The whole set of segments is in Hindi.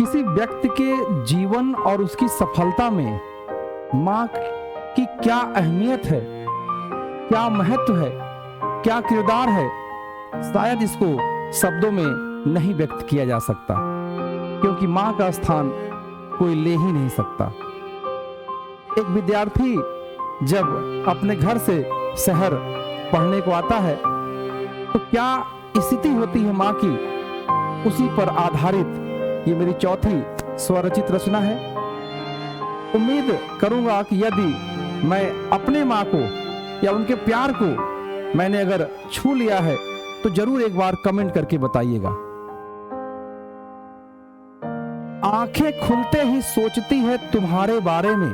किसी व्यक्ति के जीवन और उसकी सफलता में माँ की क्या अहमियत है, क्या महत्व है, क्या किरदार है, शायद इसको शब्दों में नहीं व्यक्त किया जा सकता, क्योंकि माँ का स्थान कोई ले ही नहीं सकता। एक विद्यार्थी जब अपने घर से शहर पढ़ने को आता है तो क्या स्थिति होती है माँ की, उसी पर आधारित ये मेरी चौथी स्वरचित रचना है। उम्मीद करूंगा कि यदि मैं अपने माँ को या उनके प्यार को मैंने अगर छू लिया है तो जरूर एक बार कमेंट करके बताइएगा। आंखें खुलते ही सोचती है तुम्हारे बारे में,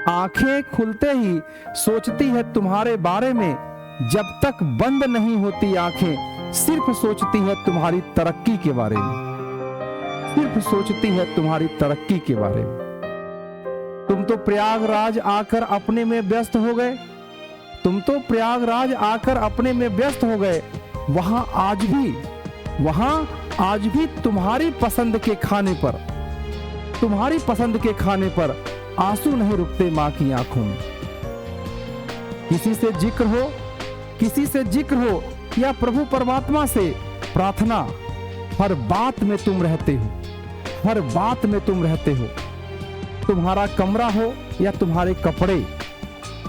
आंखें खुलते ही सोचती है तुम्हारे बारे में, जब तक बंद नहीं होती आंखें सिर्फ सोचती है तुम्हारी तरक्की के बारे में, सिर्फ सोचती है तुम्हारी तरक्की के बारे में। तुम तो प्रयागराज आकर अपने में व्यस्त हो गए, तुम तो प्रयागराज आकर अपने में व्यस्त हो गए, वहां आज भी तुम्हारी पसंद के खाने पर, तुम्हारी पसंद के खाने पर आंसू नहीं रुकते मां की आंखों में। किसी से जिक्र हो, किसी से जिक्र हो या प्रभु परमात्मा से प्रार्थना, हर बात में तुम रहते हो, हर बात में तुम रहते हो। तुम्हारा कमरा हो या तुम्हारे कपड़े,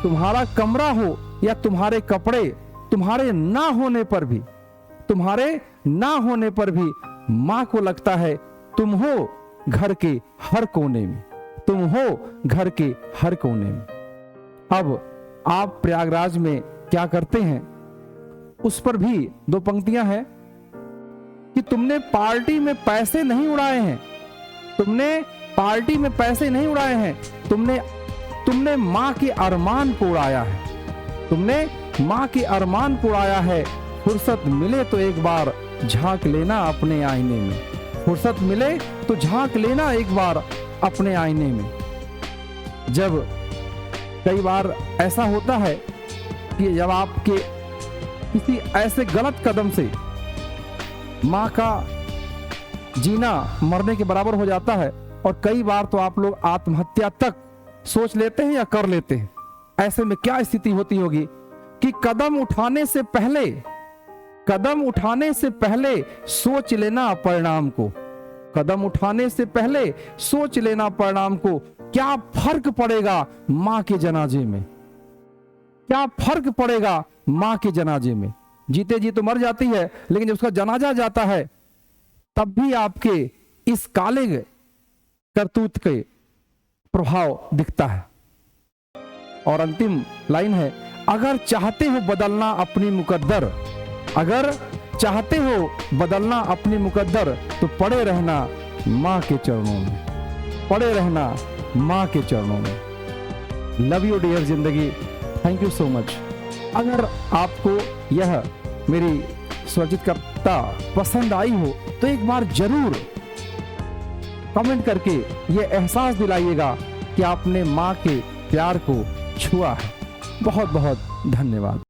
तुम्हारा कमरा हो या तुम्हारे कपड़े, तुम्हारे ना होने पर भी, तुम्हारे ना होने पर भी मां को लगता है तुम हो घर के हर कोने में, तुम हो घर के हर कोने में। अब आप प्रयागराज में क्या करते हैं, उस पर भी दो पंक्तियां हैं कि तुमने पार्टी में पैसे नहीं उड़ाए हैं, तुमने पार्टी में पैसे नहीं उड़ाए हैं, तुमने मां के अरमान को उड़ाया है, तुमने मां के अरमान को उड़ाया है। फुर्सत मिले तो एक बार झांक लेना अपने आईने में, फुर्सत मिले तो झांक लेना एक बार अपने आईने में। जब कई बार ऐसा होता है कि जब आपके किसी ऐसे गलत कदम से मां का जीना मरने के बराबर हो जाता है, और कई बार तो आप लोग आत्महत्या तक सोच लेते हैं या कर लेते हैं। ऐसे में क्या स्थिति होती होगी कि कदम उठाने से पहले सोच लेना परिणाम को, कदम उठाने से पहले सोच लेना परिणाम को। क्या फर्क पड़ेगा मां के जनाजे में, क्या फर्क पड़ेगा मां के जनाजे में। जीते जी तो मर जाती है, लेकिन जब उसका जनाजा जाता है तब भी आपके इस काले करतूत के प्रभाव दिखता है। और अंतिम लाइन है, अगर चाहते हो बदलना अपनी मुकद्दर, अगर चाहते हो बदलना अपनी मुकद्दर, तो पड़े रहना मां के चरणों में, पड़े रहना मां के चरणों में। लव यू डियर जिंदगी, थैंक यू सो मच। अगर आपको यह मेरी स्वरचित कविता पसंद आई हो तो एक बार जरूर कमेंट करके ये एहसास दिलाइएगा कि आपने मां के प्यार को छुआ है। बहुत बहुत धन्यवाद।